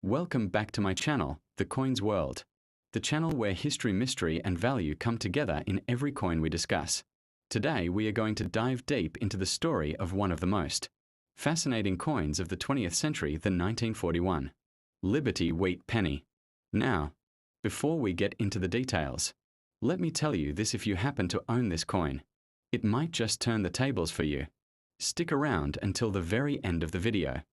Welcome back to my channel, The Coins World, the channel where history, mystery, and value come together in every coin we discuss. Today we are going to dive deep into the story of one of the most fascinating coins of the 20th century, the 1941 Liberty Wheat Penny. Now, before we get into the details, let me tell you this: if you happen to own this coin, it might just turn the tables for you. Stick around until the very end of the video,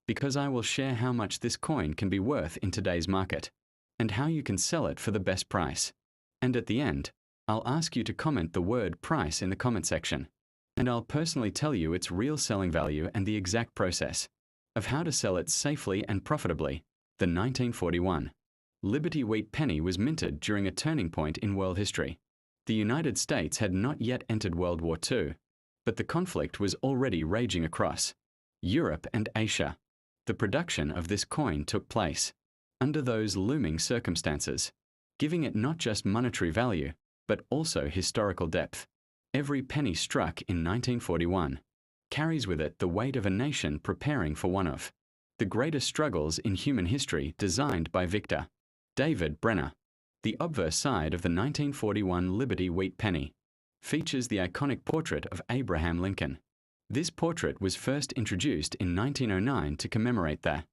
because I will share how much this coin can be worth in today's market, and how you can sell it for the best price. And at the end, I'll ask you to comment the word price in the comment section, and I'll personally tell you its real selling value and the exact process of how to sell it safely and profitably. The 1941 Liberty Wheat Penny was minted during a turning point in world history. The United States had not yet entered World War II, but the conflict was already raging across Europe and Asia. The production of this coin took place under those looming circumstances, giving it not just monetary value, but also historical depth. Every penny struck in 1941 carries with it the weight of a nation preparing for one of the greatest struggles in human history, designed by Victor David Brenner. The obverse side of the 1941 Liberty Wheat Penny features the iconic portrait of Abraham Lincoln. This portrait was first introduced in 1909 to commemorate the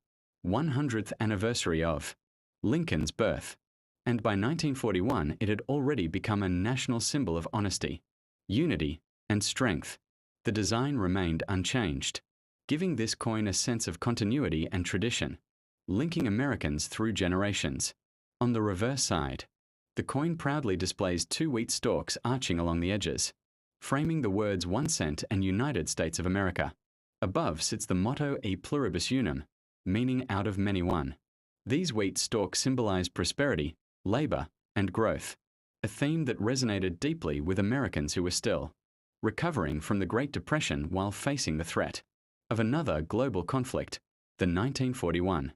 100th anniversary of Lincoln's birth, and by 1941 it had already become a national symbol of honesty, unity, and strength. The design remained unchanged, giving this coin a sense of continuity and tradition, linking Americans through generations. On the reverse side, the coin proudly displays two wheat stalks arching along the edges, framing the words 1 cent and United States of America. Above sits the motto E pluribus unum, meaning out of many one. These wheat stalks symbolize prosperity, labor, and growth, a theme that resonated deeply with Americans who were still recovering from the Great Depression while facing the threat of another global conflict. The 1941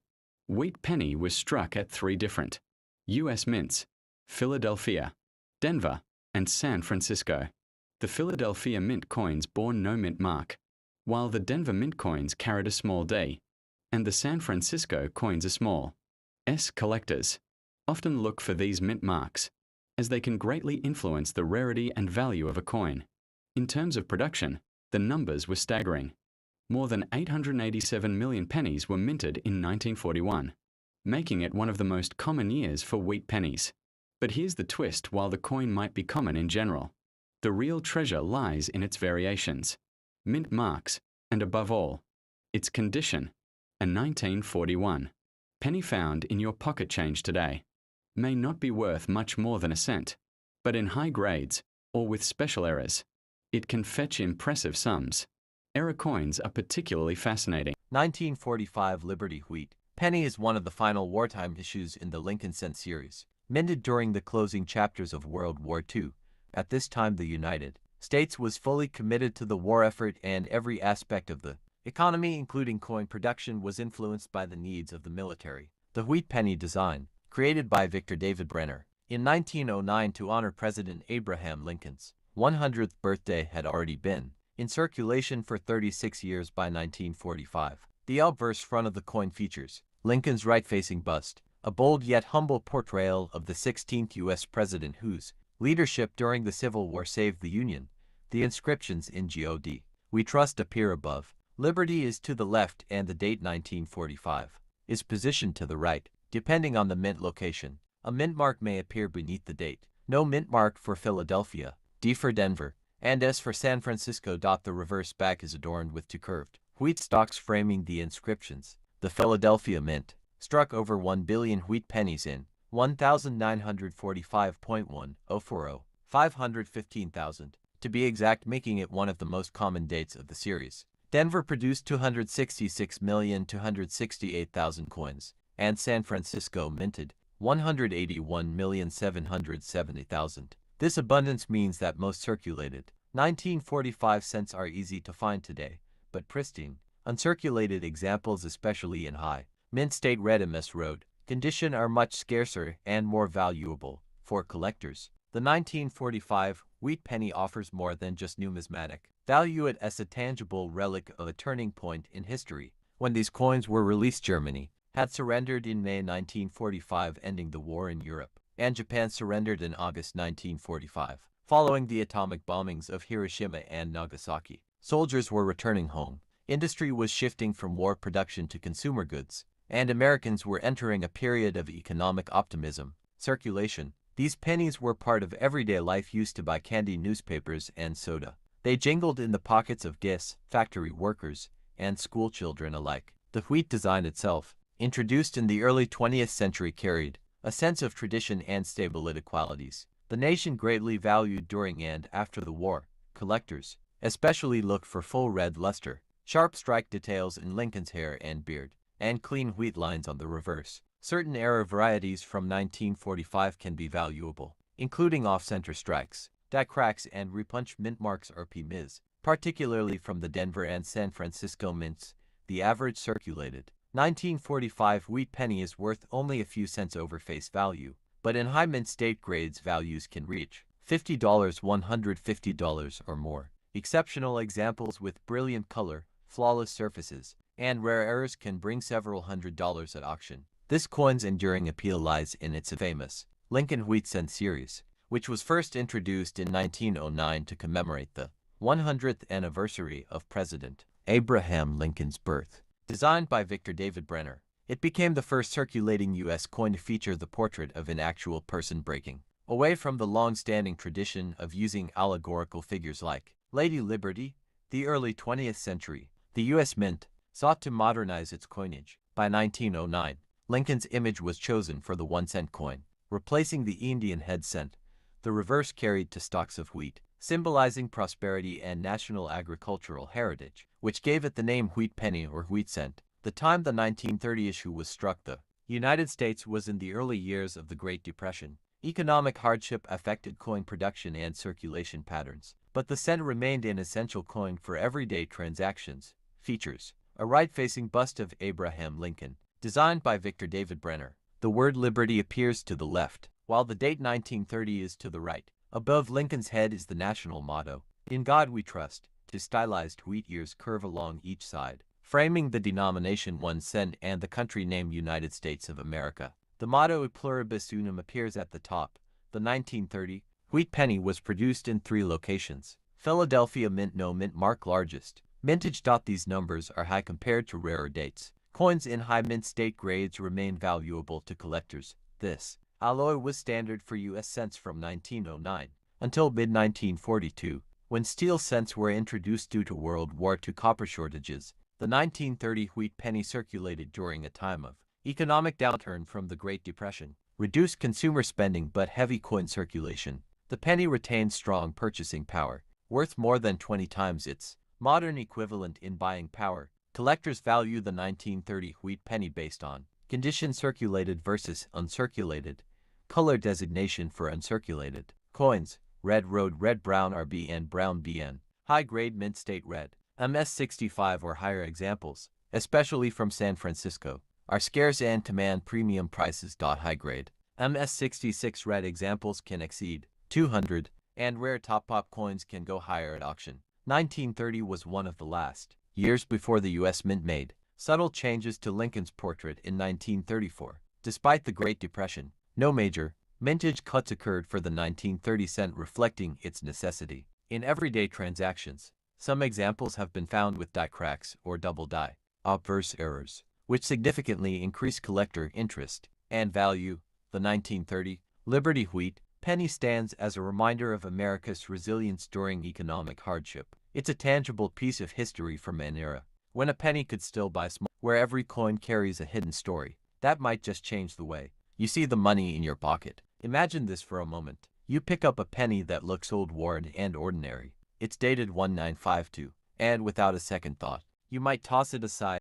Wheat Penny was struck at 3 different U.S. mints: Philadelphia, Denver, and San Francisco. The Philadelphia mint coins bore no mint mark, while the Denver mint coins carried a small D, and the San Francisco coins a small S. Collectors often look for these mint marks, as they can greatly influence the rarity and value of a coin. In terms of production, the numbers were staggering. More than 887 million pennies were minted in 1941, making it one of the most common years for wheat pennies. But here's the twist: while the coin might be common in general, the real treasure lies in its variations, mint marks, and above all, its condition. A 1941 penny found in your pocket change today may not be worth much more than a cent, but in high grades, or with special errors, it can fetch impressive sums. Error coins are particularly fascinating. 1945 Liberty Wheat Penny is one of the final wartime issues in the Lincoln Cent series, minted during the closing chapters of World War II. At this time, the United States was fully committed to the war effort, and every aspect of the economy, including coin production, was influenced by the needs of the military. The wheat penny design, created by Victor David Brenner in 1909 to honor President Abraham Lincoln's 100th birthday, had already been in circulation for 36 years by 1945. The obverse front of the coin features Lincoln's right-facing bust, a bold yet humble portrayal of the 16th U.S. president whose leadership during the Civil War saved the Union. The inscriptions in God We Trust appear above. Liberty is to the left, and the date 1945 is positioned to the right, depending on the mint location. A mint mark may appear beneath the date. No mint mark for Philadelphia, D for Denver, and S for San Francisco. The reverse back is adorned with 2 curved wheat stalks framing the inscriptions. The Philadelphia Mint struck over 1 billion wheat pennies in 1945.1040, 515,000 to be exact, making it one of the most common dates of the series. Denver produced 266,268,000 coins, and San Francisco minted 181,770,000. This abundance means that most circulated 1945 cents are easy to find today, but pristine, uncirculated examples, especially in high mint state readiness road condition, are much scarcer and more valuable for collectors. The 1945 wheat penny offers more than just numismatic value. It as a tangible relic of a turning point in history. When these coins were released, Germany had surrendered in May 1945, ending the war in Europe, and Japan surrendered in August 1945. Following the atomic bombings of Hiroshima and Nagasaki, soldiers were returning home. Industry was shifting from war production to consumer goods, and Americans were entering a period of economic optimism. Circulation. These pennies were part of everyday life, used to buy candy, newspapers, and soda. They jingled in the pockets of guests, factory workers, and school children alike. The wheat design itself, introduced in the early 20th century, carried a sense of tradition and stability qualities. The nation greatly valued during and after the war. Collectors especially looked for full red luster, sharp strike details in Lincoln's hair and beard, and clean wheat lines on the reverse. Certain era varieties from 1945 can be valuable, including off-center strikes, die cracks, and repunch mint marks or Ms, particularly from the Denver and San Francisco mints. The average circulated 1945 wheat penny is worth only a few cents over face value, but in high mint state grades values can reach $50, $150 or more. Exceptional examples with brilliant color, flawless surfaces, and rare errors can bring several $100s at auction. This coin's enduring appeal lies in its famous Lincoln Wheat Cent series, which was first introduced in 1909 to commemorate the 100th anniversary of President Abraham Lincoln's birth. Designed by Victor David Brenner, it became the first circulating U.S. coin to feature the portrait of an actual person, breaking away from the long-standing tradition of using allegorical figures like Lady Liberty. The early 20th century, the U.S. Mint sought to modernize its coinage. By 1909, Lincoln's image was chosen for the 1 cent coin, replacing the Indian head cent. The reverse carried 2 stalks of wheat, symbolizing prosperity and national agricultural heritage, which gave it the name wheat penny or wheat cent. The time the 1930 issue was struck, the United States was in the early years of the Great Depression. Economic hardship affected coin production and circulation patterns, but the cent remained an essential coin for everyday transactions. Features: a right-facing bust of Abraham Lincoln, designed by Victor David Brenner. The word Liberty appears to the left, while the date 1930 is to the right. Above Lincoln's head is the national motto, "In God We Trust." 2 stylized wheat ears curve along each side, framing the denomination 1 cent and the country name United States of America. The motto E Pluribus Unum appears at the top. The 1930 wheat penny was produced in 3 locations. Philadelphia Mint, no mint mark, largest mintage. These numbers are high compared to rarer dates. Coins in high mint state grades remain valuable to collectors. This alloy was standard for U.S. cents from 1909 until mid-1942, when steel cents were introduced due to World War II copper shortages. The 1930 wheat penny circulated during a time of economic downturn from the Great Depression, reduced consumer spending but heavy coin circulation. The penny retained strong purchasing power, worth more than 20 times its modern equivalent in buying power. Collectors value the 1930 wheat penny based on condition: circulated versus uncirculated, color designation for uncirculated coins: red road, red brown RBN, brown BN, high grade mint state red, MS65 or higher. Examples, especially from San Francisco, are scarce and command premium prices. High grade MS66 red examples can exceed 200, and rare top pop coins can go higher at auction. 1930 was one of the last years before the U.S. Mint made subtle changes to Lincoln's portrait in 1934. Despite the Great Depression, no major mintage cuts occurred for the 1930 cent, reflecting its necessity in everyday transactions. Some examples have been found with die cracks or double die obverse errors, which significantly increase collector interest and value. The 1930 Liberty wheat penny stands as a reminder of America's resilience during economic hardship. It's a tangible piece of history from an era when a penny could still buy small, where every coin carries a hidden story that might just change the way you see the money in your pocket. Imagine this for a moment. You pick up a penny that looks old, worn, and ordinary. It's dated 1952, and without a second thought, you might toss it aside.